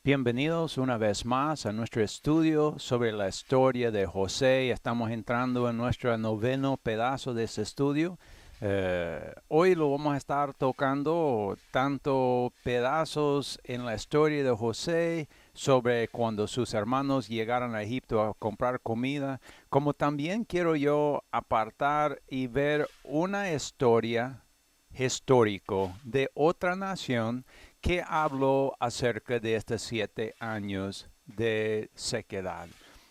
Bienvenidos una vez más a nuestro estudio sobre la historia de José. Estamos entrando en nuestro noveno pedazo de ese estudio. Hoy lo vamos a estar tocando tanto pedazos en la historia de José sobre cuando sus hermanos llegaron a Egipto a comprar comida, como también quiero yo apartar y ver una historia histórico de otra nación que habló acerca de estos 7 años de sequedad.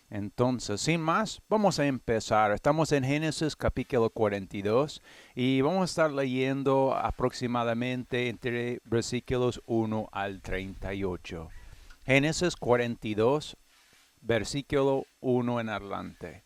Entonces, sin más, vamos a empezar. Estamos en Génesis capítulo 42 y vamos a estar leyendo aproximadamente entre versículos 1 al 38. Génesis 42, versículo 1 en adelante.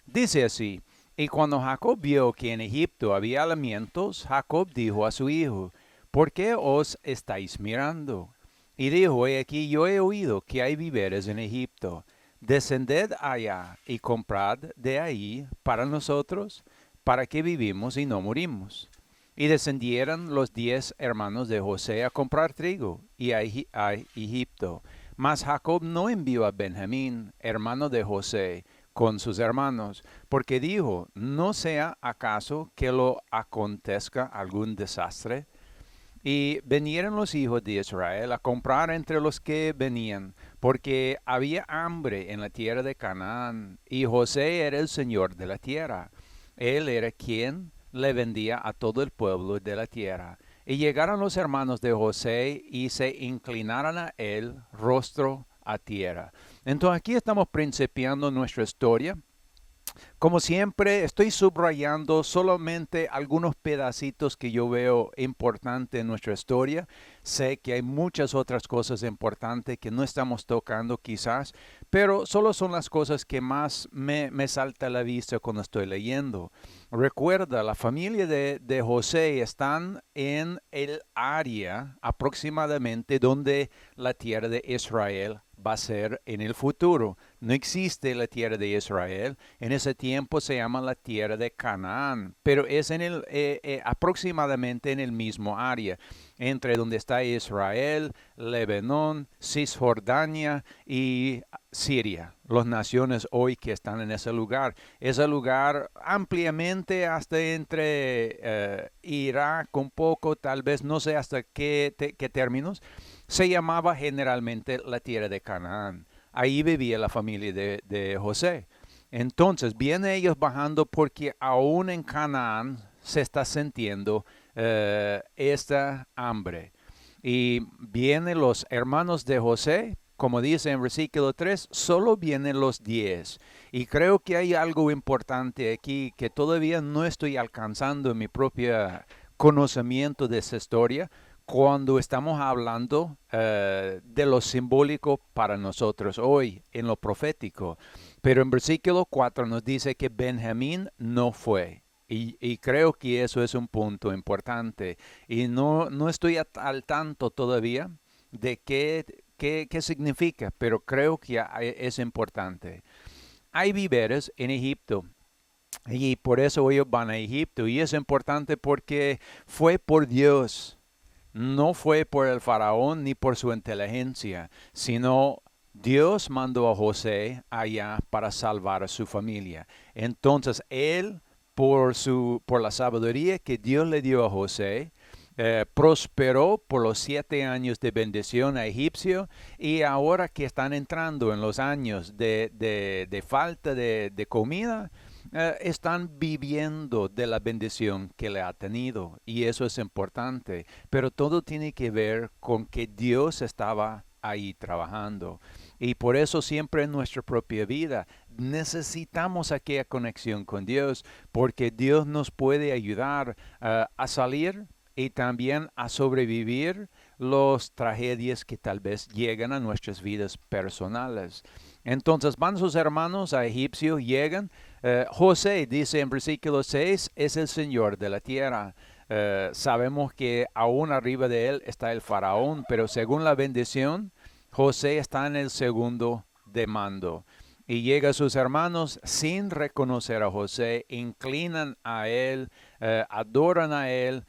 Dice así: Y cuando Jacob vio que en Egipto había alimentos, Jacob dijo a su hijo: ¿Por qué os estáis mirando? Y dijo: He aquí, yo he oído que hay víveres en Egipto. Descended allá y comprad de ahí para nosotros, para que vivimos y no morimos. Y descendieron los 10 hermanos de José a comprar trigo y a Egipto. Mas Jacob no envió a Benjamín, hermano de José, con sus hermanos, porque dijo: ¿No sea acaso que lo acontezca algún desastre? Y vinieron los hijos de Israel a comprar entre los que venían, porque había hambre en la tierra de Canaán, y José era el señor de la tierra. Él era quien le vendía a todo el pueblo de la tierra. Y llegaron los hermanos de José y se inclinaron a él rostro a tierra. Entonces aquí estamos principiando nuestra historia. Como siempre, estoy subrayando solamente algunos pedacitos que yo veo importantes en nuestra historia. Sé que hay muchas otras cosas importantes que no estamos tocando quizás, pero solo son las cosas que más me salta a la vista cuando estoy leyendo. Recuerda, la familia de José están en el área aproximadamente donde la tierra de Israel va a ser en el futuro. No existe la tierra de Israel. En ese tiempo se llama la tierra de Canaán, pero es aproximadamente en el mismo área, entre donde está Israel, Lebanon, Cisjordania y Siria, las naciones hoy que están en ese lugar. Ese lugar ampliamente hasta entre Irak un poco, tal vez no sé hasta qué términos, se llamaba generalmente la tierra de Canaán. Ahí vivía la familia de José. Entonces, vienen ellos bajando porque aún en Canaán se está sintiendo esta hambre. Y vienen los hermanos de José, como dice en versículo 3, solo vienen los 10. Y creo que hay algo importante aquí que todavía no estoy alcanzando en mi propio conocimiento de esa historia cuando estamos hablando de lo simbólico para nosotros hoy, en lo profético. Pero en versículo 4 nos dice que Benjamín no fue. Y creo que eso es un punto importante. Y no estoy al tanto todavía de qué significa, pero creo que es importante. Hay víveres en Egipto y por eso ellos van a Egipto. Y es importante porque fue por Dios. No fue por el faraón ni por su inteligencia, sino Dios mandó a José allá para salvar a su familia. Entonces él, por la sabiduría que Dios le dio a José, prosperó por los 7 años de bendición a Egipcio, y ahora que están entrando en los años de falta de comida, están viviendo de la bendición que le ha tenido, y eso es importante, pero todo tiene que ver con que Dios estaba ahí trabajando, y por eso siempre en nuestra propia vida necesitamos aquella conexión con Dios, porque Dios nos puede ayudar a salir y también a sobrevivir las tragedias que tal vez llegan a nuestras vidas personales. Entonces van sus hermanos a Egipcio, llegan. José dice en versículo 6, es el Señor de la tierra. Sabemos que aún arriba de él está el faraón, pero según la bendición, José está en el segundo de mando. Y llega a sus hermanos sin reconocer a José, inclinan a él, adoran a él,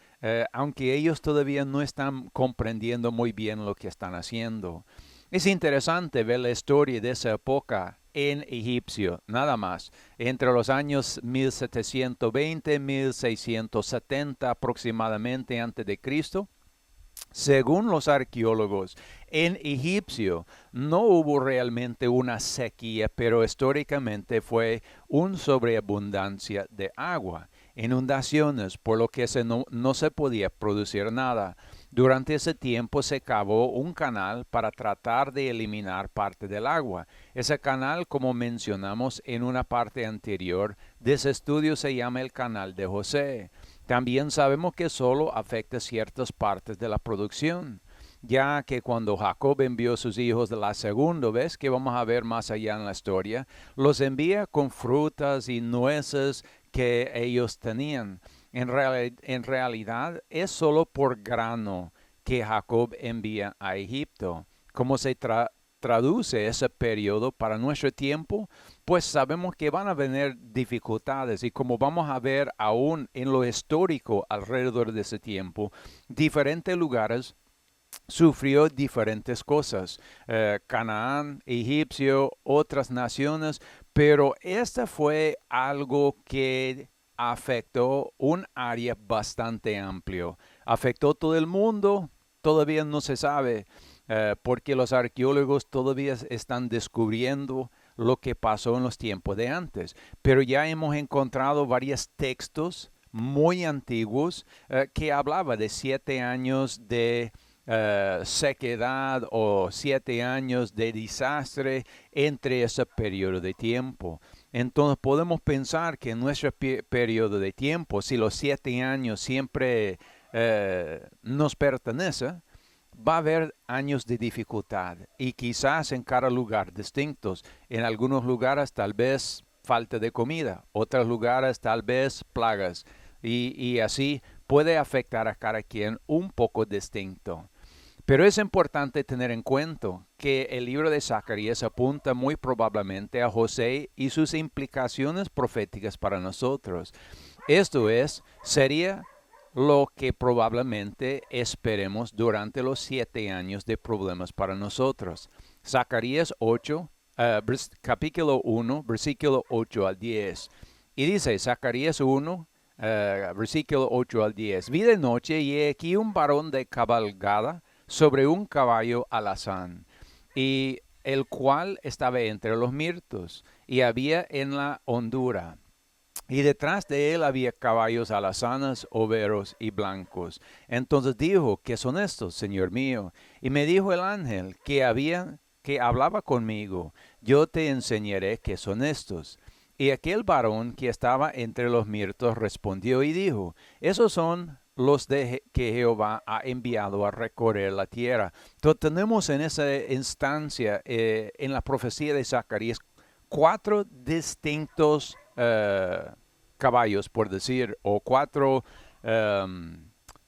aunque ellos todavía no están comprendiendo muy bien lo que están haciendo. Es interesante ver la historia de esa época en Egipcio, nada más, entre los años 1720 y 1670 aproximadamente antes de Cristo. Según los arqueólogos, en Egipcio no hubo realmente una sequía, pero históricamente fue una sobreabundancia de agua, inundaciones, por lo que no se podía producir nada. Durante ese tiempo se cavó un canal para tratar de eliminar parte del agua. Ese canal, como mencionamos en una parte anterior de ese estudio, se llama el Canal de José. También sabemos que solo afecta ciertas partes de la producción, ya que cuando Jacob envió a sus hijos de la segunda vez, que vamos a ver más allá en la historia, los envía con frutas y nueces que ellos tenían. En realidad es solo por grano que Jacob envía a Egipto. ¿Cómo se traduce ese periodo para nuestro tiempo? Pues sabemos que van a venir dificultades y como vamos a ver aún en lo histórico alrededor de ese tiempo, diferentes lugares sufrió diferentes cosas. Canaán, Egipcio, otras naciones, pero esta fue algo que afectó un área bastante amplio. Afectó todo el mundo, todavía no se sabe, porque los arqueólogos todavía están descubriendo lo que pasó en los tiempos de antes. Pero ya hemos encontrado varios textos muy antiguos que hablaba de 7 años de sequedad o 7 años de desastre entre ese periodo de tiempo. Entonces podemos pensar que en nuestro periodo de tiempo, si los 7 años siempre nos pertenecen, va a haber años de dificultad y quizás en cada lugar distintos. En algunos lugares tal vez falta de comida, otros lugares tal vez plagas y así puede afectar a cada quien un poco distinto. Pero es importante tener en cuenta que el libro de Zacarías apunta muy probablemente a José y sus implicaciones proféticas para nosotros. Esto es, sería lo que probablemente esperemos durante los 7 años de problemas para nosotros. Zacarías 8, capítulo 1, versículo 8 al 10. Y dice Zacarías 1, versículo 8 al 10. Vi de noche y he aquí un varón de cabalgada sobre un caballo alazán, y el cual estaba entre los mirtos, y había en la hondura. Y detrás de él había caballos alazanas, overos y blancos. Entonces dijo, ¿qué son estos, Señor mío? Y me dijo el ángel que hablaba conmigo, yo te enseñaré qué son estos. Y aquel varón que estaba entre los mirtos respondió y dijo, esos son los que Jehová ha enviado a recorrer la tierra. Entonces tenemos en esa instancia, en la profecía de Zacarías, 4 distintos caballos, por decir, o 4,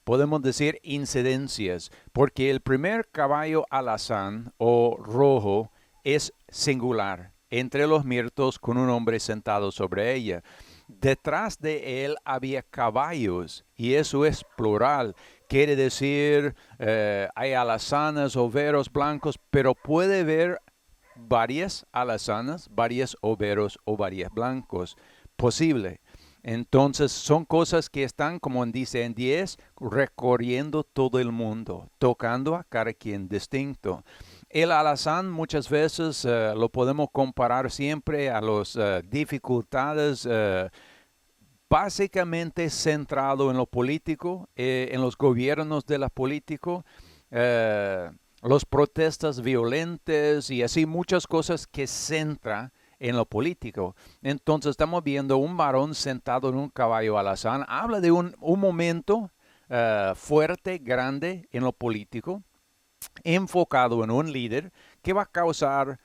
podemos decir, incidencias, porque el primer caballo alazán o rojo es singular, entre los mirtos con un hombre sentado sobre ella. Detrás de él había caballos, y eso es plural. Quiere decir, hay alazanas, overos blancos, pero puede ver varias alazanas, varios overos o varios blancos. Posible. Entonces son cosas que están, como dice en 10, recorriendo todo el mundo, tocando a cada quien distinto. El alazán muchas veces lo podemos comparar siempre a las dificultades básicamente centrado en lo político, en los gobiernos de los políticos, las protestas violentas y así muchas cosas que centra en lo político. Entonces estamos viendo un varón sentado en un caballo alazán. Habla de un momento fuerte, grande en lo político, enfocado en un líder que va a causar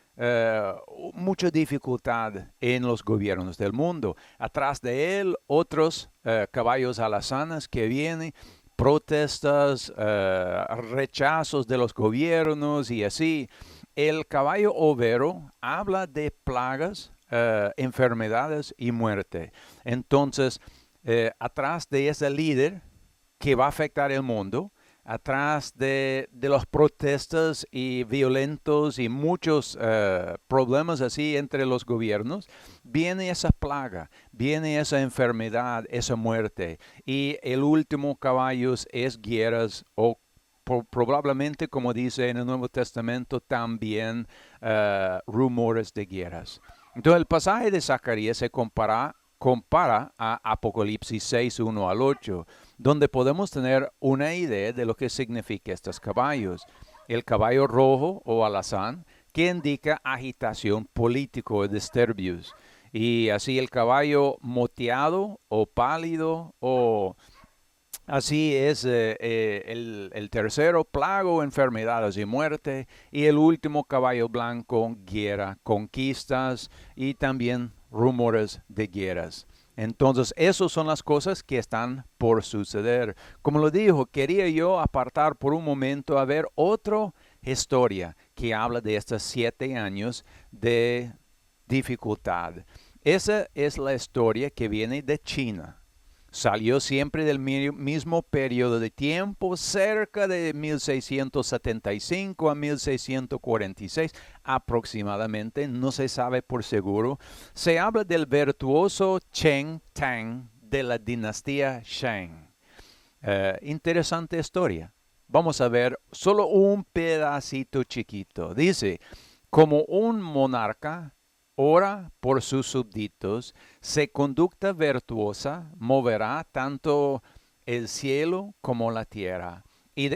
mucha dificultad en los gobiernos del mundo. Atrás de él, otros caballos alazanas que vienen, protestas, rechazos de los gobiernos y así. El caballo overo habla de plagas, enfermedades y muerte. Entonces, atrás de ese líder que va a afectar el mundo, atrás de las protestas y violentos y muchos problemas así entre los gobiernos, viene esa plaga, viene esa enfermedad, esa muerte. Y el último caballo es guerras o probablemente, como dice en el Nuevo Testamento, también rumores de guerras. Entonces el pasaje de Zacarías se compara a Apocalipsis 6, 1 al 8, donde podemos tener una idea de lo que significa estos caballos. El caballo rojo o alazán, que indica agitación político o disturbios. Y así el caballo moteado o pálido o así es el tercero, plago, enfermedades y muerte. Y el último, caballo blanco, guerra, conquistas y también rumores de guerras. Entonces, esas son las cosas que están por suceder. Como lo dijo, quería yo apartar por un momento a ver otra historia que habla de estos 7 años de dificultad. Esa es la historia que viene de China. Salió siempre del mismo periodo de tiempo, cerca de 1675 a 1646 aproximadamente, no se sabe por seguro. Se habla del virtuoso Cheng Tang de la dinastía Shang. Interesante historia. Vamos a ver solo un pedacito chiquito. Dice, como un monarca ora por sus súbditos, su conducta virtuosa moverá tanto el cielo como la tierra y,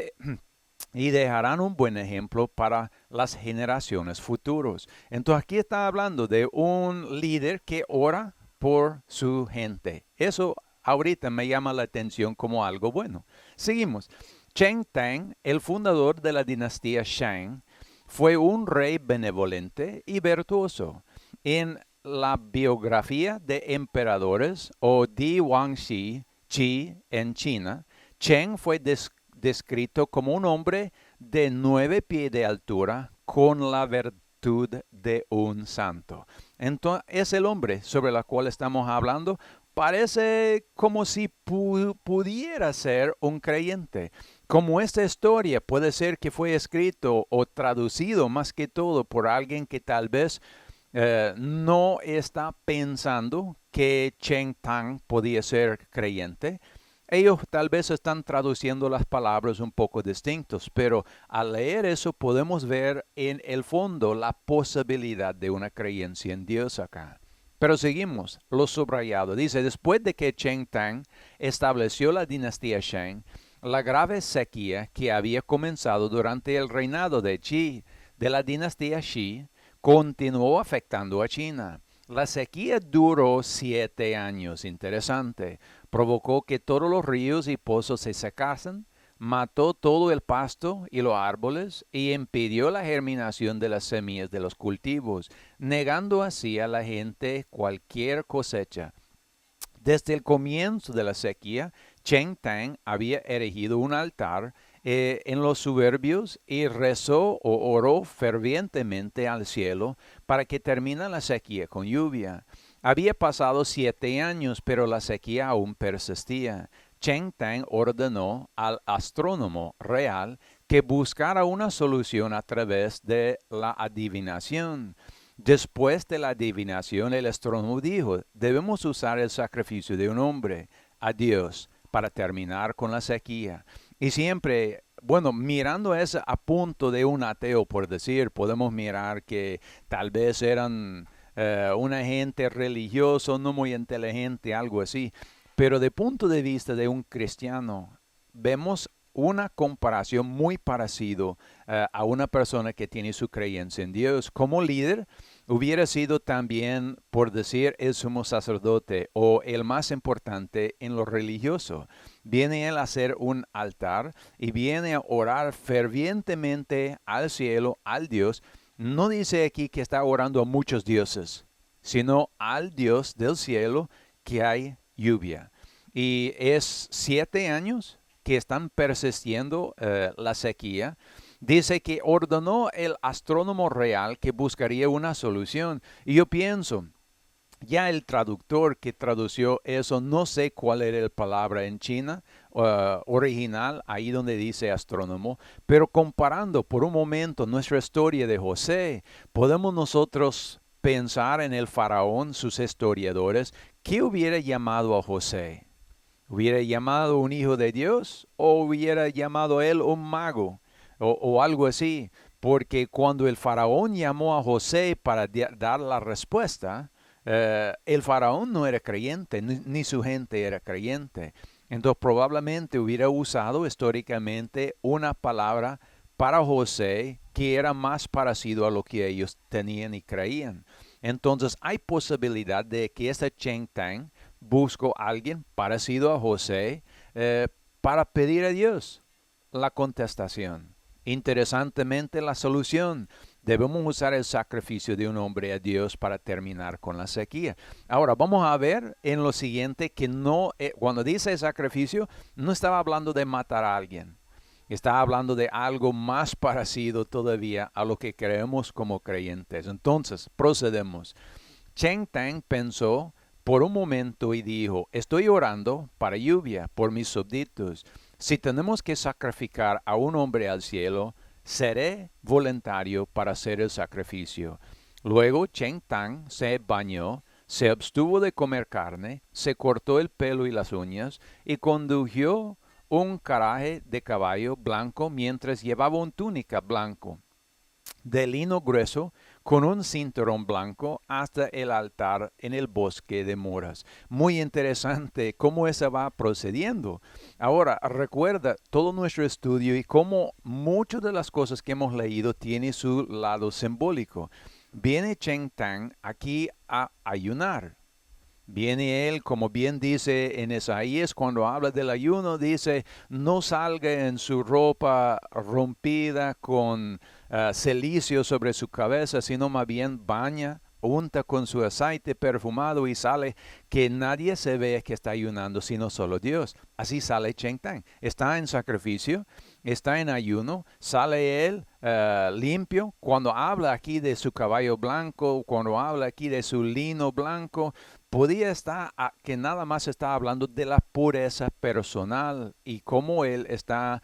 y dejarán un buen ejemplo para las generaciones futuras. Entonces aquí está hablando de un líder que ora por su gente. Eso ahorita me llama la atención como algo bueno. Seguimos. Cheng Tang, el fundador de la dinastía Shang, fue un rey benevolente y virtuoso. En la biografía de emperadores o Di Wangxi Qi en China, Cheng fue descrito como un hombre de 9 pies de altura con la virtud de un santo. Entonces, es el hombre sobre el cual estamos hablando. Parece como si pudiera ser un creyente. Como esta historia puede ser que fue escrito o traducido más que todo por alguien que tal vez no está pensando que Cheng Tang podía ser creyente. Ellos tal vez están traduciendo las palabras un poco distintos, pero al leer eso podemos ver en el fondo la posibilidad de una creencia en Dios acá. Pero seguimos, lo subrayado. Dice, después de que Cheng Tang estableció la dinastía Shang, la grave sequía que había comenzado durante el reinado de Qi, de la dinastía Xi, continuó afectando a China. La sequía duró 7 años, interesante. Provocó que todos los ríos y pozos se secasen, mató todo el pasto y los árboles y impidió la germinación de las semillas de los cultivos, negando así a la gente cualquier cosecha. Desde el comienzo de la sequía, Cheng Tang había erigido un altar en los suburbios y rezó o oró fervientemente al cielo para que termine la sequía con lluvia. Había pasado 7 años, pero la sequía aún persistía. Cheng Tang ordenó al astrónomo real que buscara una solución a través de la adivinación. Después de la adivinación, el astrónomo dijo, debemos usar el sacrificio de un hombre a Dios para terminar con la sequía. Y siempre, bueno, mirando eso a punto de un ateo, por decir, podemos mirar que tal vez eran una gente religiosa, no muy inteligente, algo así. Pero de punto de vista de un cristiano, vemos una comparación muy parecida a una persona que tiene su creencia en Dios. Como líder, hubiera sido también, por decir, el sumo sacerdote o el más importante en lo religioso. Viene él a hacer un altar y viene a orar fervientemente al cielo, al Dios. No dice aquí que está orando a muchos dioses, sino al Dios del cielo que hay lluvia. Y es 7 años que están persistiendo la sequía. Dice que ordenó el astrónomo real que buscaría una solución. Y yo pienso, ya el traductor que tradució eso, no sé cuál era la palabra en China, original, ahí donde dice astrónomo, pero comparando por un momento nuestra historia de José, podemos nosotros pensar en el faraón, sus historiadores, ¿qué hubiera llamado a José? ¿Hubiera llamado un hijo de Dios o hubiera llamado él un mago o algo así? Porque cuando el faraón llamó a José para dar la respuesta, el faraón no era creyente, ni su gente era creyente. Entonces probablemente hubiera usado históricamente una palabra para José que era más parecido a lo que ellos tenían y creían. Entonces hay posibilidad de que este Cheng Tang buscó a alguien parecido a José para pedir a Dios la contestación. Interesantemente, la solución. Debemos usar el sacrificio de un hombre a Dios para terminar con la sequía. Ahora, vamos a ver en lo siguiente que no, cuando dice sacrificio, no estaba hablando de matar a alguien. Está hablando de algo más parecido todavía a lo que creemos como creyentes. Entonces, procedemos. Cheng Tang pensó por un momento y dijo, estoy orando para lluvia por mis súbditos. Si tenemos que sacrificar a un hombre al cielo, seré voluntario para hacer el sacrificio. Luego Cheng Tang se bañó, se abstuvo de comer carne, se cortó el pelo y las uñas y condujo un carruaje de caballo blanco mientras llevaba una túnica blanco de lino grueso con un cinturón blanco hasta el altar en el bosque de moras. Muy interesante cómo eso va procediendo. Ahora, recuerda todo nuestro estudio y cómo muchas de las cosas que hemos leído tiene su lado simbólico. Viene Cheng Tang aquí a ayunar. Viene él, como bien dice en Isaías, cuando habla del ayuno, dice, no salga en su ropa rompida con cilicio sobre su cabeza, sino más bien baña, unta con su aceite perfumado y sale, que nadie se vea que está ayunando, sino solo Dios. Así sale Cheng Tang. Está en sacrificio, está en ayuno, sale él limpio. Cuando habla aquí de su caballo blanco, cuando habla aquí de su lino blanco, podía estar que nada más está hablando de la pureza personal y cómo él está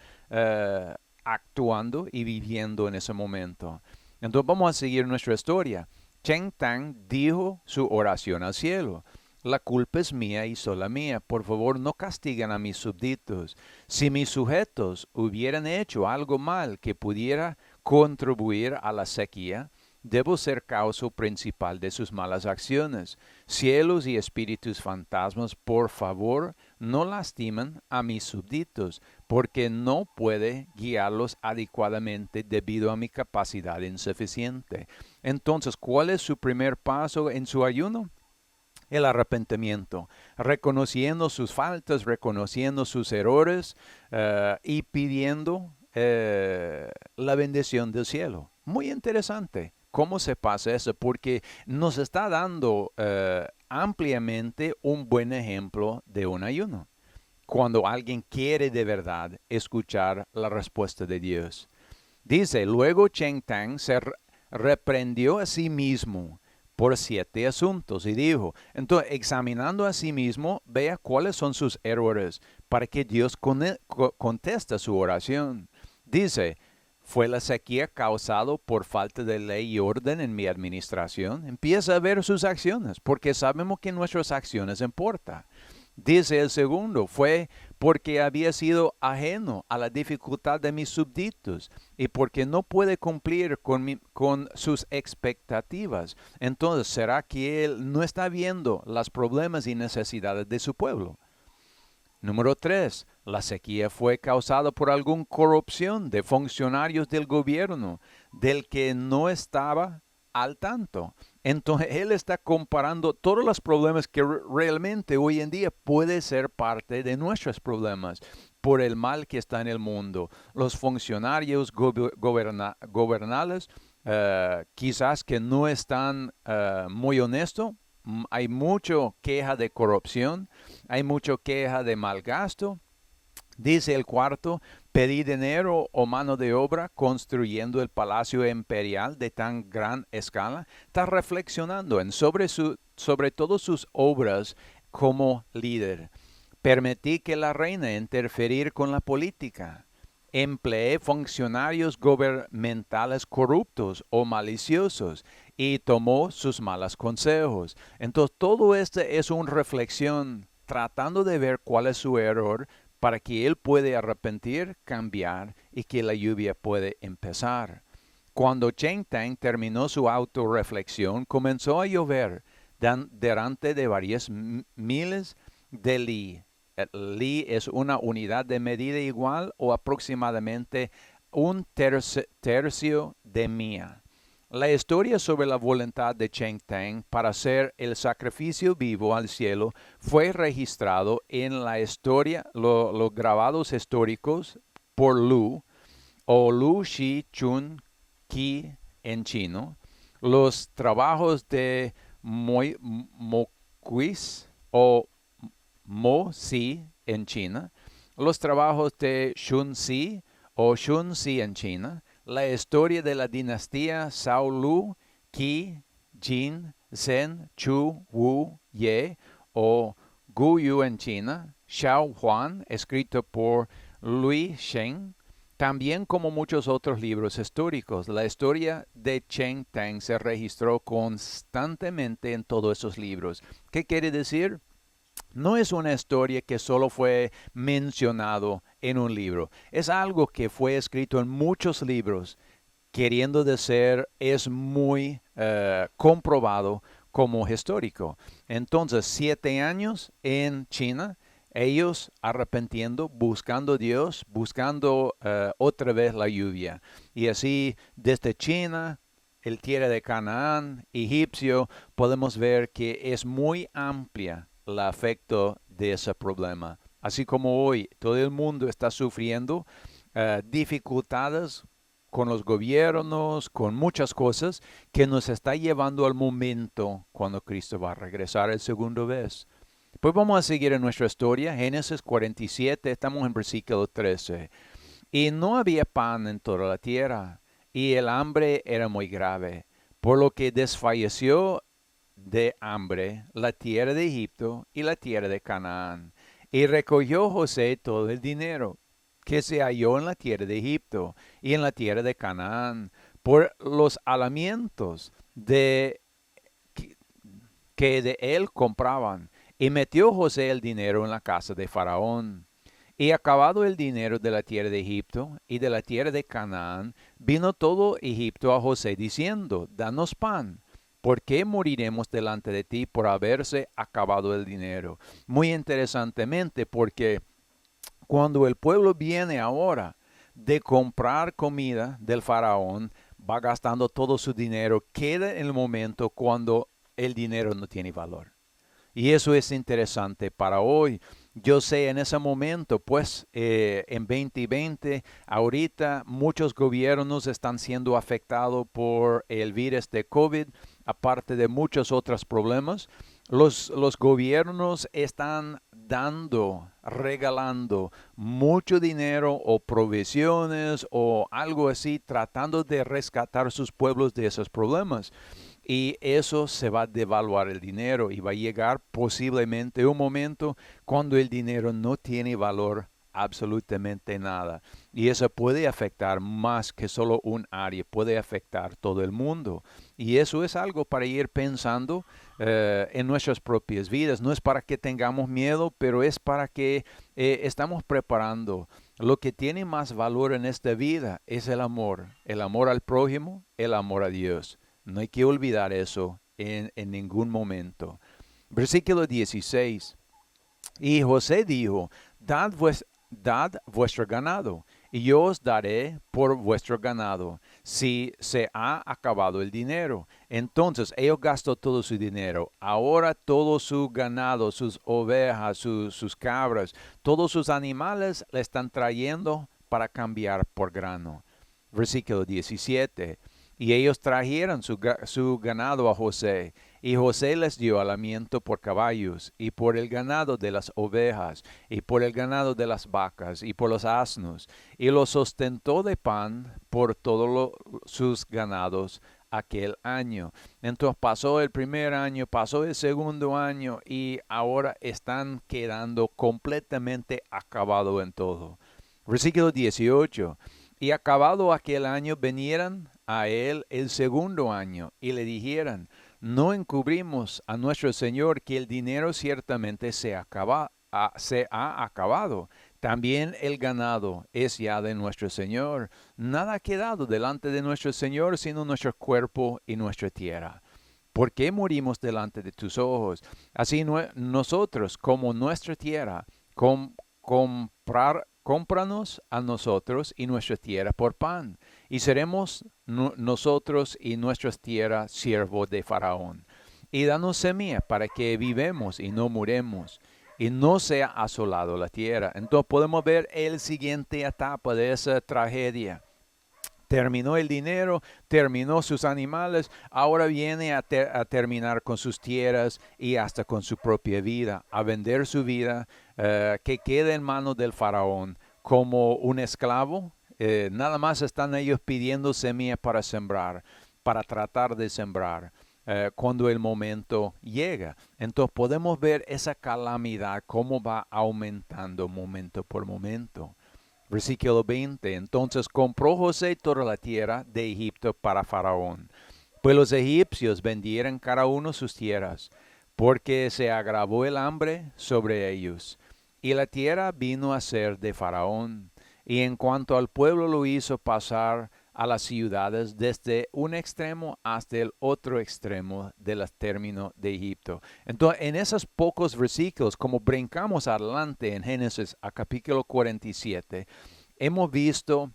actuando y viviendo en ese momento. Entonces vamos a seguir nuestra historia. Cheng Tang dijo su oración al cielo. La culpa es mía y sola mía. Por favor, no castiguen a mis súbditos. Si mis sujetos hubieran hecho algo mal que pudiera contribuir a la sequía, debo ser causa principal de sus malas acciones. Cielos y espíritus fantasmas, por favor, no lastimen a mis súbditos, porque no puede guiarlos adecuadamente debido a mi capacidad insuficiente. Entonces, ¿cuál es su primer paso en su ayuno? El arrepentimiento, reconociendo sus faltas, reconociendo sus errores y pidiendo la bendición del cielo. Muy interesante cómo se pasa eso, porque nos está dando ampliamente un buen ejemplo de un ayuno. Cuando alguien quiere de verdad escuchar la respuesta de Dios. Dice, luego Cheng Tang se reprendió a sí mismo por 7 asuntos y dijo, entonces examinando a sí mismo, vea cuáles son sus errores para que Dios conteste su oración. Dice, ¿fue la sequía causada por falta de ley y orden en mi administración? Empieza a ver sus acciones, porque sabemos que nuestras acciones importan. Dice el segundo, fue porque había sido ajeno a la dificultad de mis súbditos y porque no puede cumplir con sus expectativas. Entonces, ¿será que él no está viendo los problemas y necesidades de su pueblo? Número 3. La sequía fue causada por alguna corrupción de funcionarios del gobierno del que no estaba al tanto. Entonces, él está comparando todos los problemas que realmente hoy en día puede ser parte de nuestros problemas por el mal que está en el mundo. Los funcionarios gobernales quizás que no están muy honestos. Hay mucha queja de corrupción, hay mucha queja de mal gasto. Dice el cuarto, pedí dinero o mano de obra construyendo el palacio imperial de tan gran escala. Está reflexionando sobre todas sus obras como líder. Permití que la reina interferir con la política. Empleé funcionarios gubernamentales corruptos o maliciosos y tomó sus malos consejos. Entonces, todo esto es una reflexión tratando de ver cuál es su error para que él pueda arrepentir, cambiar y que la lluvia puede empezar. Cuando Cheng Tang terminó su autorreflexión, comenzó a llover delante de varias miles de li. Li es una unidad de medida igual o aproximadamente un tercio de milla. La historia sobre la voluntad de Cheng Tang para hacer el sacrificio vivo al cielo fue registrado en la historia, los grabados históricos por Lu o Lu Shi Chun Qi en chino, los trabajos de Moquis o Mo Si en China, los trabajos de Shun Si o Shun Si en China, la historia de la dinastía Zhao Lu, Qi, Jin, Zhen, Chu, Wu, Ye o Gu Yu en China, Xiao Huan, escrito por Lui Sheng, también como muchos otros libros históricos. La historia de Cheng Tang se registró constantemente en todos esos libros. ¿Qué quiere decir? No es una historia que solo fue mencionado en un libro. Es algo que fue escrito en muchos libros, queriendo decir, es muy comprobado como histórico. Entonces, 7 años en China, ellos arrepentiendo, buscando a Dios, buscando otra vez la lluvia. Y así, desde China, el tierra de Canaán, egipcio, podemos ver que es muy amplia el efecto de ese problema. Así como hoy todo el mundo está sufriendo dificultades con los gobiernos, con muchas cosas, que nos está llevando al momento cuando Cristo va a regresar el segundo vez. Pues vamos a seguir en nuestra historia, Génesis 47, estamos en versículo 13. Y no había pan en toda la tierra, y el hambre era muy grave, por lo que desfalleció de hambre la tierra de Egipto y la tierra de Canaán. Y recogió José todo el dinero que se halló en la tierra de Egipto y en la tierra de Canaán, por los alamientos que de él compraban. Y metió José el dinero en la casa de Faraón. Y acabado el dinero de la tierra de Egipto y de la tierra de Canaán, vino todo Egipto a José diciendo, danos pan. ¿Por qué moriremos delante de ti por haberse acabado el dinero? Muy interesantemente, porque cuando el pueblo viene ahora de comprar comida del faraón, va gastando todo su dinero, queda en el momento cuando el dinero no tiene valor. Y eso es interesante para hoy. Yo sé en ese momento, pues en 2020, ahorita muchos gobiernos están siendo afectados por el virus de COVID, aparte de muchos otros problemas. Los gobiernos están dando, regalando mucho dinero o provisiones o algo así, tratando de rescatar sus pueblos de esos problemas. Y eso se va a devaluar el dinero y va a llegar posiblemente un momento cuando el dinero no tiene valor absolutamente nada. Y eso puede afectar más que solo un área, puede afectar todo el mundo. Y eso es algo para ir pensando en nuestras propias vidas. No es para que tengamos miedo, pero es para que estamos preparando. Lo que tiene más valor en esta vida es el amor al prójimo, el amor a Dios. No hay que olvidar eso en ningún momento. Versículo 16. Y José dijo, dad vuestro ganado, y yo os daré por vuestro ganado, si se ha acabado el dinero. Entonces ellos gastó todo su dinero. Ahora todo su ganado, sus ovejas, sus cabras, todos sus animales le están trayendo para cambiar por grano. Versículo 17. Y ellos trajeron su ganado a José, y José les dio alamiento por caballos, y por el ganado de las ovejas, y por el ganado de las vacas, y por los asnos, y los sustentó de pan por todos sus ganados, aquel año. Entonces pasó el primer año, pasó el segundo año y ahora están quedando completamente acabados en todo. Versículo 18. Y acabado aquel año, vinieran a él el segundo año y le dijeran, no encubrimos a nuestro Señor que el dinero ciertamente se ha acabado. También el ganado es ya de nuestro Señor. Nada ha quedado delante de nuestro Señor sino nuestro cuerpo y nuestra tierra. ¿Por qué morimos delante de tus ojos? Así nosotros, como nuestra tierra, cómpranos a nosotros y nuestra tierra por pan, y seremos nosotros y nuestras tierras siervos de Faraón. Y danos semilla para que vivemos y no muremos, y no sea asolado la tierra. Entonces podemos ver el siguiente etapa de esa tragedia. Terminó el dinero, terminó sus animales, ahora viene a terminar con sus tierras y hasta con su propia vida, a vender su vida, que quede en manos del faraón como un esclavo. Nada más están ellos pidiendo semilla para sembrar, para tratar de sembrar. Cuando el momento llega. Entonces podemos ver esa calamidad, cómo va aumentando momento por momento. Versículo 20. Entonces compró José toda la tierra de Egipto para Faraón, pues los egipcios vendieron cada uno sus tierras, porque se agravó el hambre sobre ellos. Y la tierra vino a ser de Faraón, y en cuanto al pueblo lo hizo pasar a las ciudades desde un extremo hasta el otro extremo del término de Egipto. Entonces, en esos pocos versículos, como brincamos adelante en Génesis a capítulo 47, hemos visto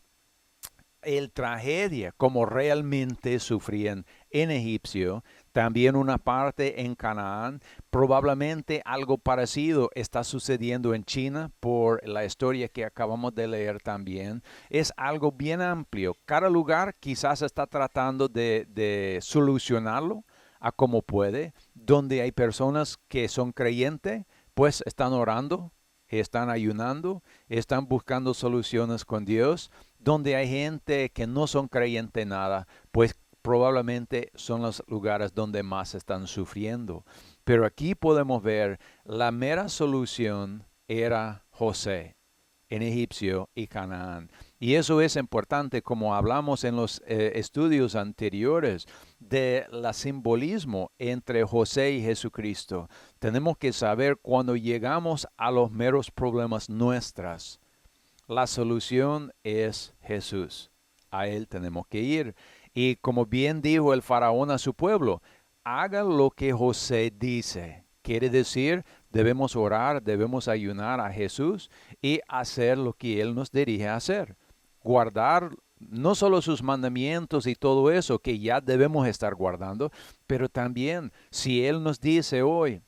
el tragedia, como realmente sufrían en Egipcio, también una parte en Canaán, probablemente algo parecido está sucediendo en China por la historia que acabamos de leer también. Es algo bien amplio. Cada lugar quizás está tratando de solucionarlo a como puede. Donde hay personas que son creyentes, pues están orando, están ayunando, están buscando soluciones con Dios. Donde hay gente que no son creyentes en nada, pues probablemente son los lugares donde más están sufriendo. Pero aquí podemos ver la mera solución era José en Egipcio y Canaán. Y eso es importante, como hablamos en los estudios anteriores, de la simbolismo entre José y Jesucristo. Tenemos que saber cuando llegamos a los meros problemas nuestros, la solución es Jesús. A Él tenemos que ir. Y como bien dijo el faraón a su pueblo, haga lo que José dice. Quiere decir, debemos orar, debemos ayunar a Jesús y hacer lo que Él nos dirige a hacer. Guardar no solo sus mandamientos y todo eso que ya debemos estar guardando, pero también si Él nos dice hoy,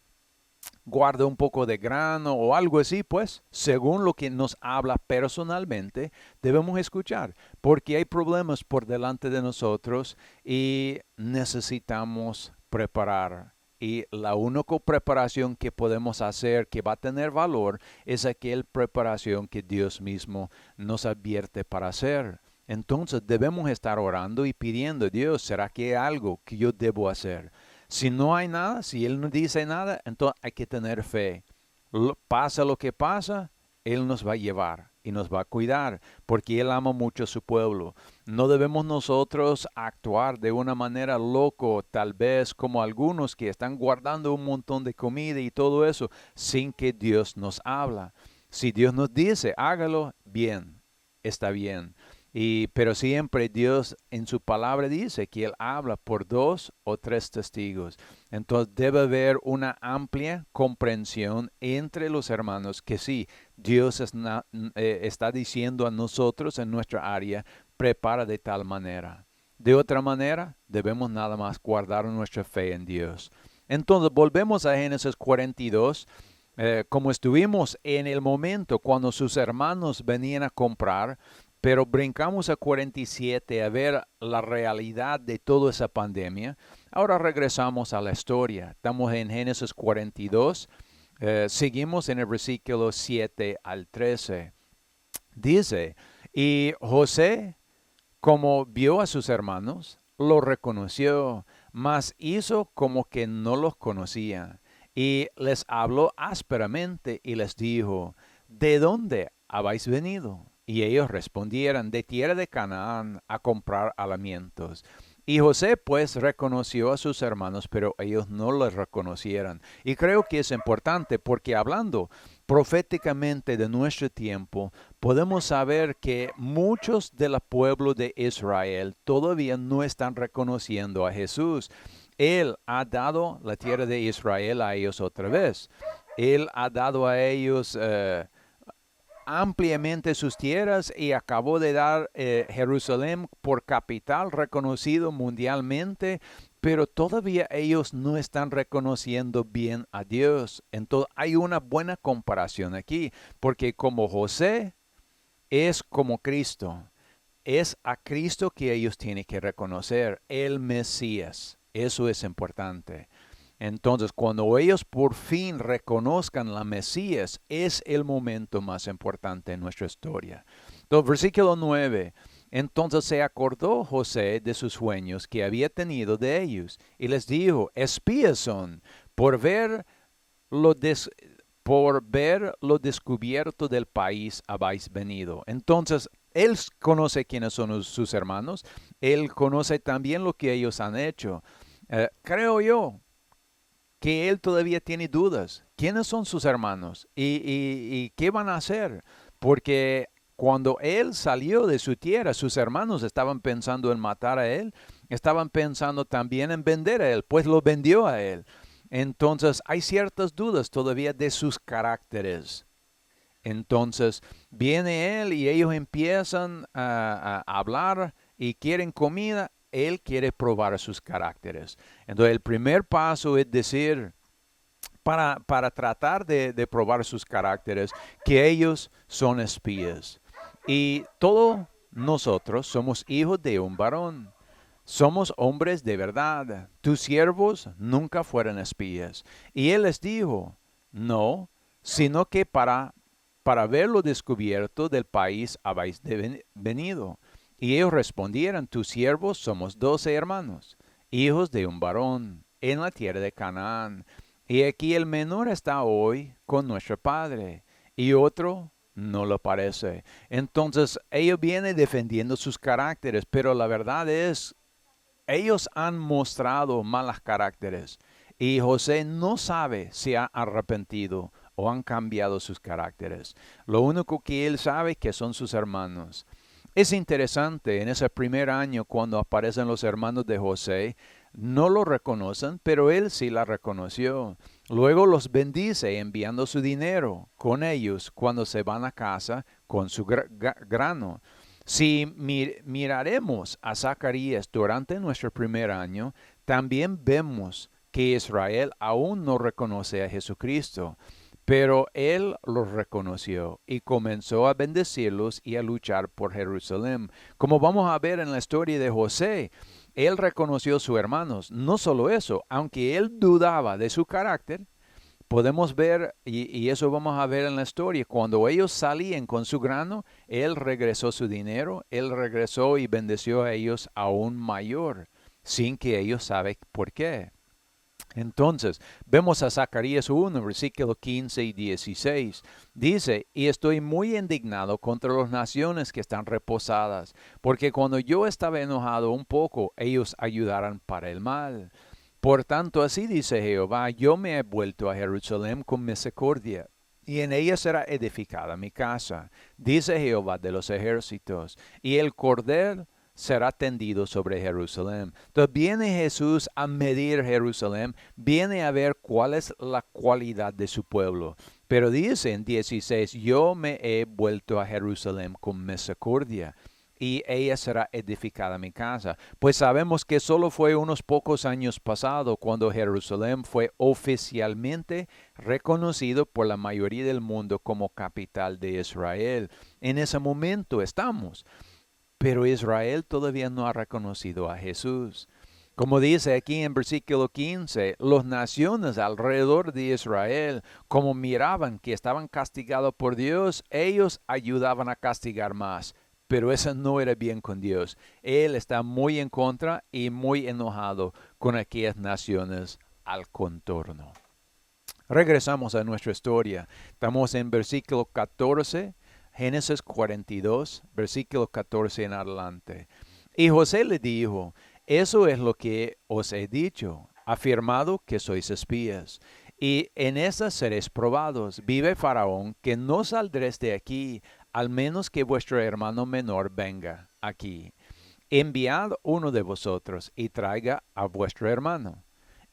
guarda un poco de grano o algo así, pues, según lo que nos habla personalmente, debemos escuchar, porque hay problemas por delante de nosotros y necesitamos preparar. Y la única preparación que podemos hacer que va a tener valor es aquella preparación que Dios mismo nos advierte para hacer. Entonces debemos estar orando y pidiendo, Dios, ¿será que hay algo que yo debo hacer? Si no hay nada, si Él no dice nada, entonces hay que tener fe. Pasa lo que pasa, Él nos va a llevar y nos va a cuidar, porque Él ama mucho a su pueblo. No debemos nosotros actuar de una manera loco, tal vez como algunos que están guardando un montón de comida y todo eso, sin que Dios nos habla. Si Dios nos dice, hágalo, bien, está bien. Pero siempre Dios en su palabra dice que Él habla por 2 o 3 testigos. Entonces debe haber una amplia comprensión entre los hermanos que sí, Dios está diciendo a nosotros en nuestra área, prepara de tal manera. De otra manera, debemos nada más guardar nuestra fe en Dios. Entonces volvemos a Génesis 42. Como estuvimos en el momento cuando sus hermanos venían a comprar, pero brincamos a 47 a ver la realidad de toda esa pandemia. Ahora regresamos a la historia. Estamos en Génesis 42. Seguimos en el versículo 7 al 13. Dice, y José, como vio a sus hermanos, lo reconoció, mas hizo como que no los conocía. Y les habló ásperamente y les dijo, ¿de dónde habéis venido? Y ellos respondieron, de tierra de Canaán a comprar alimientos. Y José pues reconoció a sus hermanos, pero ellos no los reconocieron. Y creo que es importante porque hablando proféticamente de nuestro tiempo, podemos saber que muchos del pueblo de Israel todavía no están reconociendo a Jesús. Él ha dado la tierra de Israel a ellos otra vez. Él ha dado a ellos ampliamente sus tierras y acabó de dar Jerusalén por capital reconocido mundialmente, pero todavía ellos no están reconociendo bien a Dios. Entonces hay una buena comparación aquí, porque como José es como Cristo, es a Cristo que ellos tienen que reconocer, el Mesías. Eso es importante. Entonces, cuando ellos por fin reconozcan la Mesías, es el momento más importante en nuestra historia. Entonces, versículo 9. Entonces se acordó José de sus sueños que había tenido de ellos, y les dijo, espías son, por ver lo descubierto del país habéis venido. Entonces, él conoce quiénes son sus hermanos, él conoce también lo que ellos han hecho. Creo yo que él todavía tiene dudas. ¿Quiénes son sus hermanos? ¿Y qué van a hacer? Porque cuando él salió de su tierra, sus hermanos estaban pensando en matar a él, estaban pensando también en vender a él, pues lo vendió a él. Entonces hay ciertas dudas todavía de sus caracteres. Entonces viene él y ellos empiezan a hablar y quieren comida. Él quiere probar sus caracteres. Entonces el primer paso es decir, para tratar de probar sus caracteres, que ellos son espías. Y todos nosotros somos hijos de un varón. Somos hombres de verdad. Tus siervos nunca fueron espías. Y él les dijo, no, sino que para ver lo descubierto del país habéis venido. Y ellos respondieron, tus siervos somos 12 hermanos, hijos de un varón, en la tierra de Canaán. Y aquí el menor está hoy con nuestro padre, y otro no lo parece. Entonces ellos vienen defendiendo sus caracteres, pero la verdad es, ellos han mostrado malos caracteres. Y José no sabe si ha arrepentido o han cambiado sus caracteres. Lo único que él sabe es que son sus hermanos. Es interesante, en ese primer año cuando aparecen los hermanos de José, no lo reconocen, pero él sí la reconoció. Luego los bendice enviando su dinero con ellos cuando se van a casa con su grano. Si miraremos a Zacarías durante nuestro primer año, también vemos que Israel aún no reconoce a Jesucristo. Pero él los reconoció y comenzó a bendecirlos y a luchar por Jerusalén. Como vamos a ver en la historia de José, él reconoció a sus hermanos. No solo eso, aunque él dudaba de su carácter, podemos ver, y eso vamos a ver en la historia, cuando ellos salían con su grano, él regresó su dinero, él regresó y bendeció a ellos aún mayor, sin que ellos saben por qué. Entonces, vemos a Zacarías 1, versículos 15 y 16. Dice, y estoy muy indignado contra las naciones que están reposadas, porque cuando yo estaba enojado un poco, ellos ayudaron para el mal. Por tanto, así dice Jehová, yo me he vuelto a Jerusalén con misericordia, y en ella será edificada mi casa, dice Jehová de los ejércitos, y el cordel será tendido sobre Jerusalén. Entonces viene Jesús a medir Jerusalén, viene a ver cuál es la cualidad de su pueblo. Pero dice en 16, yo me he vuelto a Jerusalén con misericordia, y ella será edificada mi casa. Pues sabemos que solo fue unos pocos años pasados cuando Jerusalén fue oficialmente reconocido por la mayoría del mundo como capital de Israel. En ese momento estamos. Pero Israel todavía no ha reconocido a Jesús. Como dice aquí en versículo 15, las naciones alrededor de Israel, como miraban que estaban castigados por Dios, ellos ayudaban a castigar más. pero eso no era bien con Dios. Él está muy en contra y muy enojado con aquellas naciones al contorno. Regresamos a nuestra historia. Estamos en versículo 14, Génesis 42, versículo 14 en adelante. Y José le dijo, eso es lo que os he dicho, afirmado que sois espías. Y en esas seréis probados. Vive Faraón, que no saldréis de aquí, al menos que vuestro hermano menor venga aquí. Enviad uno de vosotros y traiga a vuestro hermano.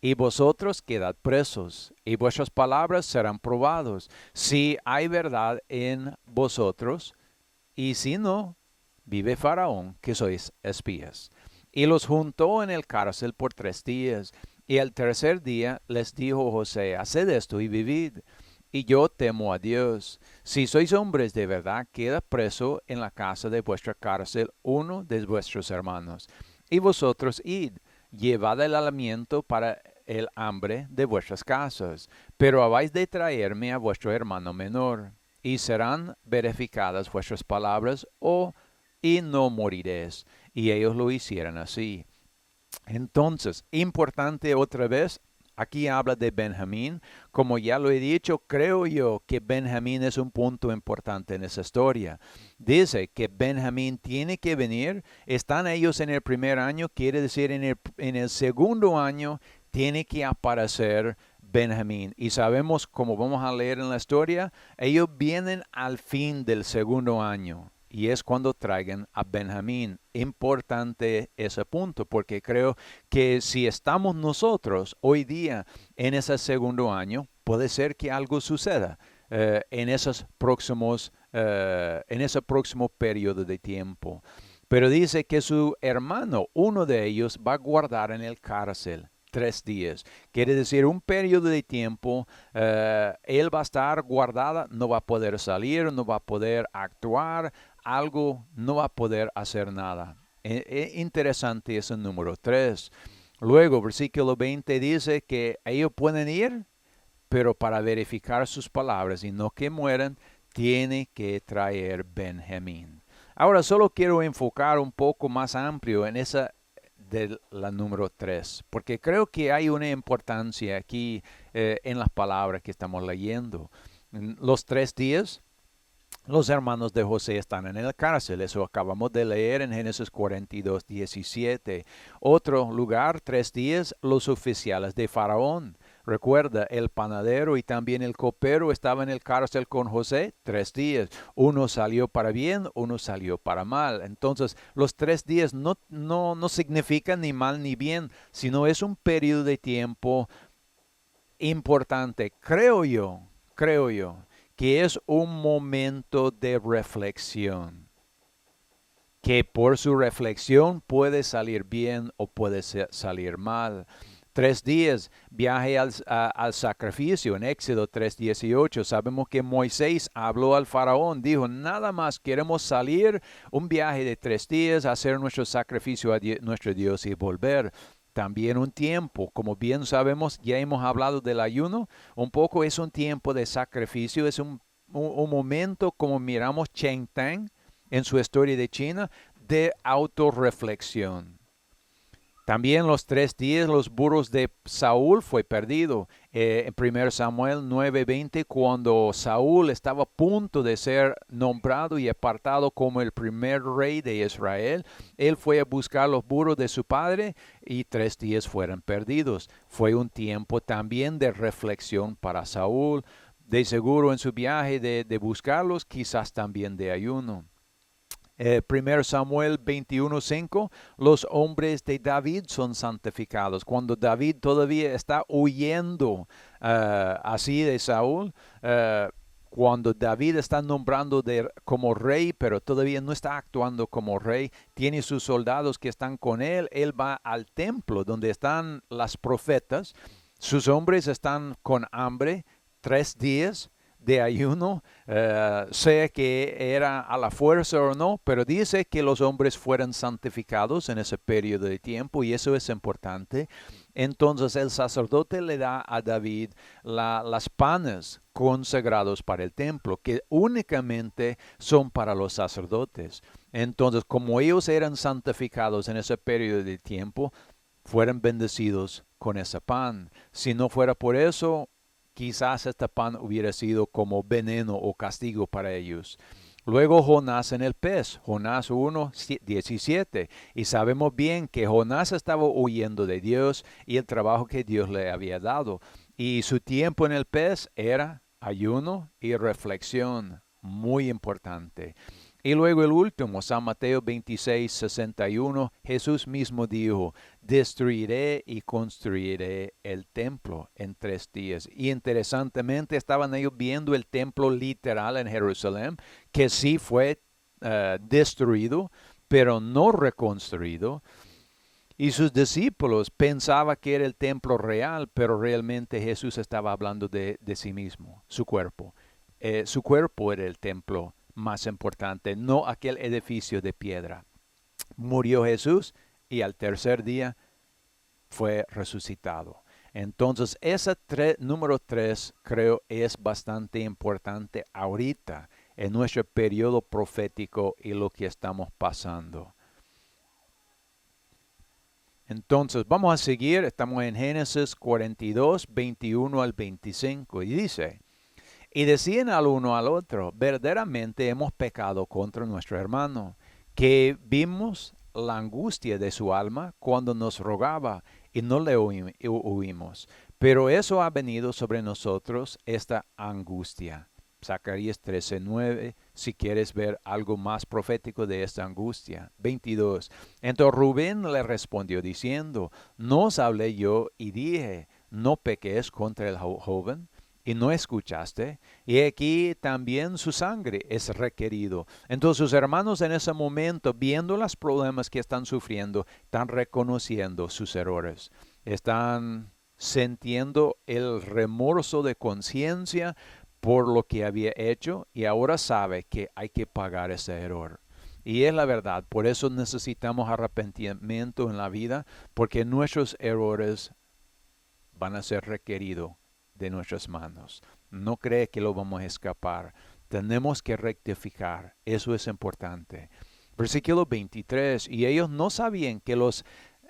Y vosotros quedad presos, y vuestras palabras serán probados, si hay verdad en vosotros, y si no, vive Faraón, que sois espías. Y los juntó en el cárcel por 3 días, y al tercer día les dijo José, haced esto y vivid. Y yo temo a Dios. Si sois hombres de verdad, queda preso en la casa de vuestra cárcel uno de vuestros hermanos. Y vosotros id, llevad el alimento para el hambre de vuestras casas, pero habéis de traerme a vuestro hermano menor, y serán verificadas vuestras palabras, y no moriréis. Y ellos lo hicieron así. Entonces, importante otra vez, aquí habla de Benjamín. Como ya lo he dicho, creo yo que Benjamín es un punto importante en esa historia. Dice que Benjamín tiene que venir. Están ellos en el primer año, quiere decir en el segundo año tiene que aparecer Benjamín. Y sabemos, como vamos a leer en la historia, ellos vienen al fin del segundo año. Y es cuando traigan a Benjamín. Importante ese punto, porque creo que si estamos nosotros hoy día en ese segundo año, puede ser que algo suceda en en ese próximo periodo de tiempo. Pero dice que su hermano, uno de ellos, va a guardar en el cárcel 3 días. Quiere decir un periodo de tiempo, él va a estar guardada, no va a poder salir, no va a poder actuar, algo, no va a poder hacer nada. Interesante ese número 3. Luego, versículo 20 dice que ellos pueden ir, pero para verificar sus palabras y no que mueran, tiene que traer Benjamín. Ahora solo quiero enfocar un poco más amplio en esa de la número 3, porque creo que hay una importancia aquí en las palabras que estamos leyendo. En los 3 días, los hermanos de José están en la cárcel. Eso acabamos de leer en Génesis 42, 17. Otro lugar, 3 días, los oficiales de Faraón. Recuerda, el panadero y también el copero estaban en el cárcel con José 3 días. Uno salió para bien, uno salió para mal. Entonces, los 3 días no significan ni mal ni bien, sino es un periodo de tiempo importante, creo yo, que es un momento de reflexión, que por su reflexión puede salir bien o puede salir mal. 3 días, viaje al sacrificio en Éxodo 3:18. Sabemos que Moisés habló al faraón, dijo, nada más queremos salir un viaje de 3 días, hacer nuestro sacrificio a nuestro Dios y volver. También un tiempo, como bien sabemos, ya hemos hablado del ayuno, un poco es un tiempo de sacrificio, es un momento como miramos Cheng Teng en su historia de China, de autorreflexión. También los 3 días los burros de Saúl fue perdido. En 1 Samuel 9:20, cuando Saúl estaba a punto de ser nombrado y apartado como el primer rey de Israel, él fue a buscar los burros de su padre y 3 días fueron perdidos. Fue un tiempo también de reflexión para Saúl. De seguro en su viaje de buscarlos, quizás también de ayuno. 1 Samuel 21:5, los hombres de David son santificados. Cuando David todavía está huyendo así de Saúl, cuando David está nombrando como rey, pero todavía no está actuando como rey, tiene sus soldados que están con él, él va al templo donde están las profetas, sus hombres están con hambre, 3 días de ayuno, sea que era a la fuerza o no, pero dice que los hombres fueron santificados en ese periodo de tiempo y eso es importante. Entonces el sacerdote le da a David las panes consagrados para el templo, que únicamente son para los sacerdotes. Entonces, como ellos eran santificados en ese periodo de tiempo, fueron bendecidos con ese pan. Si no fuera por eso, quizás este pan hubiera sido como veneno o castigo para ellos. Luego Jonás en el pez, Jonás 1:17. Y sabemos bien que Jonás estaba huyendo de Dios y el trabajo que Dios le había dado. Y su tiempo en el pez era ayuno y reflexión, muy importante. Y luego el último, San Mateo 26:61, Jesús mismo dijo, destruiré y construiré el templo en 3 días. Y interesantemente estaban ellos viendo el templo literal en Jerusalén, que sí fue destruido, pero no reconstruido. Y sus discípulos pensaban que era el templo real, pero realmente Jesús estaba hablando de sí mismo, su cuerpo. Su cuerpo era el templo más importante, no aquel edificio de piedra. Murió Jesús y al tercer día fue resucitado. Entonces, ese número 3 creo es bastante importante ahorita en nuestro periodo profético y lo que estamos pasando. Entonces, vamos a seguir, estamos en Génesis 42, 21 al 25, y dice, y decían al uno al otro, verdaderamente hemos pecado contra nuestro hermano, que vimos la angustia de su alma cuando nos rogaba y no le oímos. Pero eso ha venido sobre nosotros, esta angustia. Zacarías 13:9, si quieres ver algo más profético de esta angustia. 22. Entonces Rubén le respondió diciendo, no os hablé yo y dije, no peques contra el joven, y no escuchaste, y aquí también su sangre es requerido. Entonces sus hermanos en ese momento, viendo los problemas que están sufriendo, están reconociendo sus errores, están sintiendo el remorso de conciencia por lo que había hecho y ahora sabe que hay que pagar ese error. Y es la verdad, por eso necesitamos arrepentimiento en la vida, porque nuestros errores van a ser requeridos de nuestras manos. No cree que lo vamos a escapar. Tenemos que rectificar. Eso es importante. Versículo 23. Y ellos no sabían que los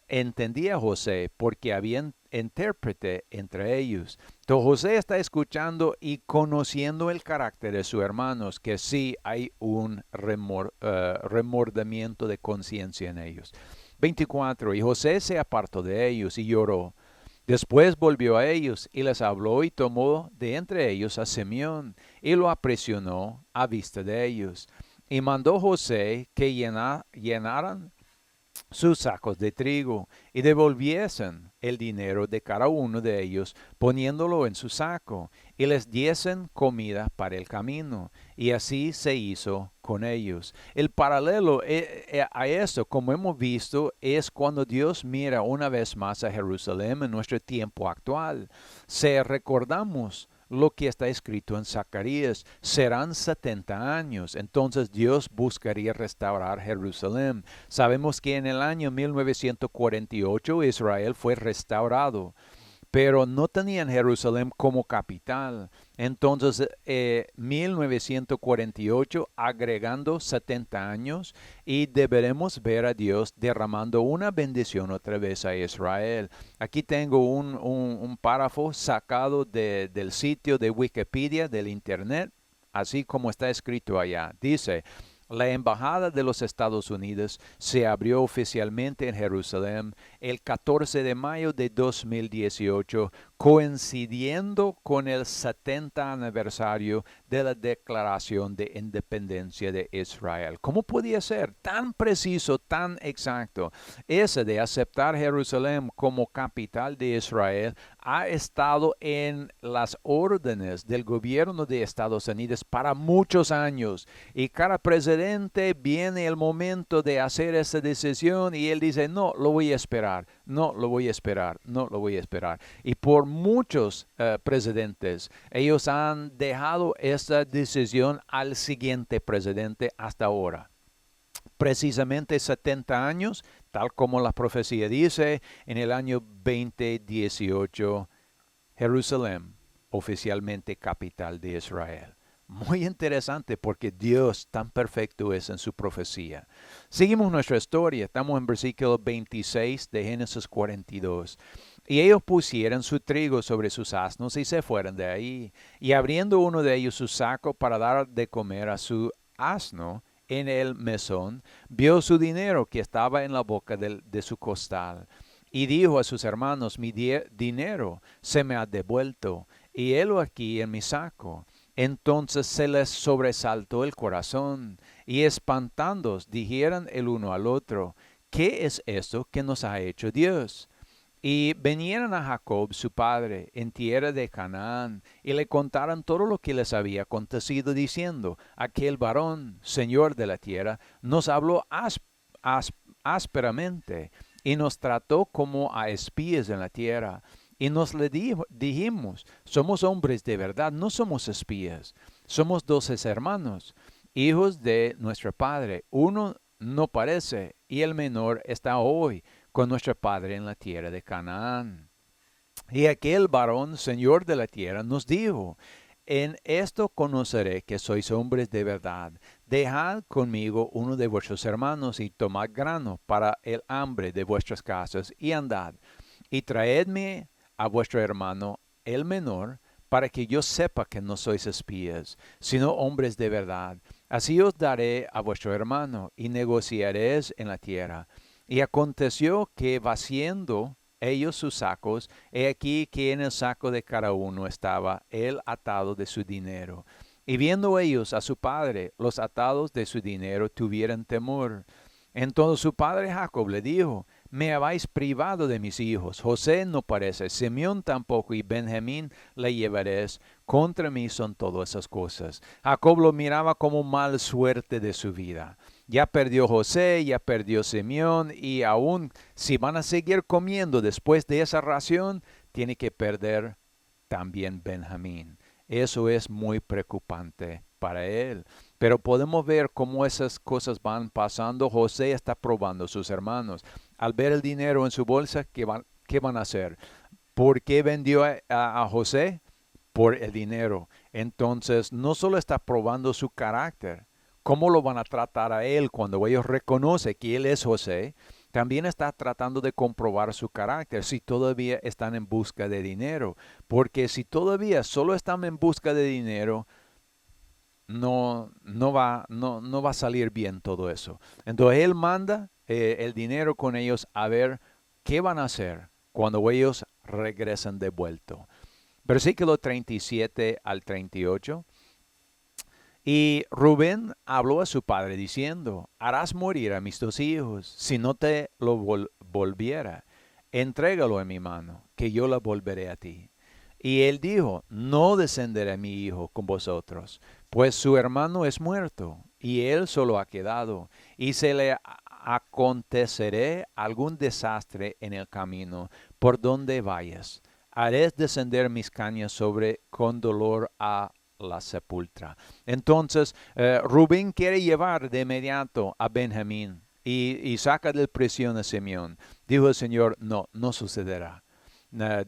entendía José porque había intérprete entre ellos. Entonces José está escuchando y conociendo el carácter de sus hermanos, que sí hay un remordimiento de conciencia en ellos. 24. Y José se apartó de ellos y lloró. Después volvió a ellos y les habló y tomó de entre ellos a Simeón y lo aprisionó a vista de ellos. Y mandó José que llenaran sus sacos de trigo y devolviesen el dinero de cada uno de ellos poniéndolo en su saco y les diesen comida para el camino. Y así se hizo con ellos. El paralelo a esto, como hemos visto, es cuando Dios mira una vez más a Jerusalén en nuestro tiempo actual. Se recordamos lo que está escrito en Zacarías, serán 70 años. Entonces Dios buscaría restaurar Jerusalén. Sabemos que en el año 1948 Israel fue restaurado, pero no tenían Jerusalén como capital. Entonces, 1948 agregando 70 años y deberemos ver a Dios derramando una bendición otra vez a Israel. Aquí tengo un párrafo sacado del sitio de Wikipedia, del Internet, así como está escrito allá. Dice, la Embajada de los Estados Unidos se abrió oficialmente en Jerusalén el 14 de mayo de 2018, coincidiendo con el 70 aniversario de la Declaración de Independencia de Israel. ¿Cómo podía ser tan preciso, tan exacto? Ese de aceptar Jerusalén como capital de Israel ha estado en las órdenes del gobierno de Estados Unidos para muchos años y cada presidente viene el momento de hacer esa decisión y él dice, no, lo voy a esperar, no, lo voy a esperar, no, lo voy a esperar. Y por muchos presidentes, ellos han dejado esa decisión al siguiente presidente hasta ahora. Precisamente 70 años, tal como la profecía dice, en el año 2018, Jerusalén, oficialmente capital de Israel. Muy interesante porque Dios tan perfecto es en su profecía. Seguimos nuestra historia. Estamos en versículo 26 de Génesis 42. Y ellos pusieron su trigo sobre sus asnos y se fueron de ahí. Y abriendo uno de ellos su saco para dar de comer a su asno en el mesón, vio su dinero que estaba en la boca de su costal. Y dijo a sus hermanos, mi dinero se me ha devuelto, y helo aquí en mi saco. Entonces se les sobresaltó el corazón, y espantándose dijeron el uno al otro, ¿qué es esto que nos ha hecho Dios? Y vinieron a Jacob su padre en tierra de Canaán, y le contaron todo lo que les había acontecido, diciendo, aquel varón, señor de la tierra, nos habló ásperamente, y nos trató como a espías en la tierra. Y nos le dijimos, somos hombres de verdad, no somos espías, somos 12 hermanos, hijos de nuestro padre. Uno no parece, y el menor está hoy con nuestro padre en la tierra de Canaán. Y aquel varón, señor de la tierra, nos dijo, en esto conoceré que sois hombres de verdad. Dejad conmigo uno de vuestros hermanos y tomad grano para el hambre de vuestras casas y andad. Y traedme a vuestro hermano, el menor, para que yo sepa que no sois espías, sino hombres de verdad. Así os daré a vuestro hermano y negociaréis en la tierra. Y aconteció que vaciando ellos sus sacos, he aquí que en el saco de cada uno estaba el atado de su dinero. Y viendo ellos a su padre los atados de su dinero, tuvieron temor. Entonces su padre Jacob le dijo, me habéis privado de mis hijos. José no parece, Simeón tampoco, y Benjamín le llevaréis. Contra mí son todas esas cosas. Jacob lo miraba como mal suerte de su vida. Ya perdió José, ya perdió Simeón, y aún si van a seguir comiendo después de esa ración, tiene que perder también Benjamín. Eso es muy preocupante para él. Pero podemos ver cómo esas cosas van pasando. José está probando a sus hermanos. Al ver el dinero en su bolsa, qué van a hacer? ¿Por qué vendió a José? Por el dinero. Entonces, no solo está probando su carácter, cómo lo van a tratar a él cuando ellos reconocen que él es José, también está tratando de comprobar su carácter, si todavía están en busca de dinero. Porque si todavía solo están en busca de dinero, no va a salir bien todo eso. Entonces él manda el dinero con ellos a ver qué van a hacer cuando ellos regresen de vuelto. Versículo 37 al 38. Y Rubén habló a su padre diciendo, harás morir a mis 2 hijos si no te lo volviera. Entrégalo en mi mano, que yo la volveré a ti. Y él dijo, no descenderá mi hijo con vosotros, pues su hermano es muerto, y él solo ha quedado, y se le aconteceré algún desastre en el camino por donde vayas. Haré descender mis cañas sobre con dolor a la sepultura. Entonces, Rubén quiere llevar de inmediato a Benjamín y saca de prisión a Simeón. Dijo el Señor, no sucederá.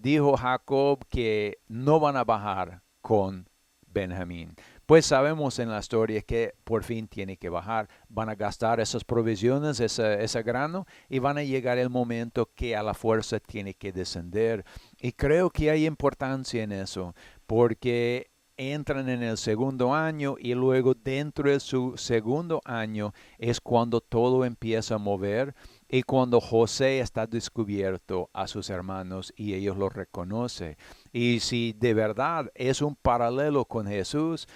Dijo Jacob que no van a bajar con Benjamín. Pues sabemos en la historia que por fin tiene que bajar. Van a gastar esas provisiones, ese grano, y van a llegar el momento que a la fuerza tiene que descender. Y creo que hay importancia en eso, porque entran en el segundo año y luego dentro de su segundo año es cuando todo empieza a mover y cuando José está descubierto a sus hermanos y ellos lo reconocen. Y si de verdad es un paralelo con Jesús,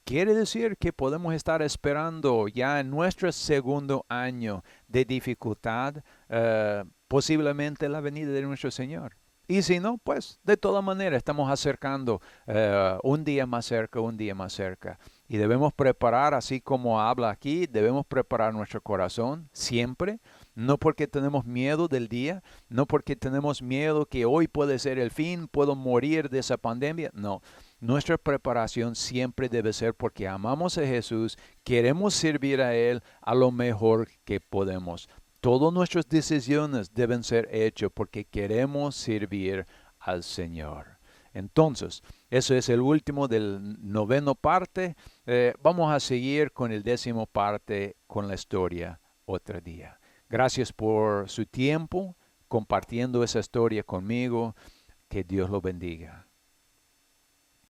quiere decir que podemos estar esperando ya en nuestro segundo año de dificultad, posiblemente la venida de nuestro Señor. Y si no, pues de todas maneras estamos acercando un día más cerca, un día más cerca. Y debemos preparar, así como habla aquí, debemos preparar nuestro corazón siempre, no porque tenemos miedo del día, no porque tenemos miedo que hoy puede ser el fin, puedo morir de esa pandemia, no. Nuestra preparación siempre debe ser porque amamos a Jesús, queremos servir a Él a lo mejor que podemos. Todas nuestras decisiones deben ser hechas porque queremos servir al Señor. Entonces, Eso es el último del noveno parte. Vamos a seguir con el décimo parte con la historia otro día. Gracias por su tiempo compartiendo esa historia conmigo. Que Dios lo bendiga.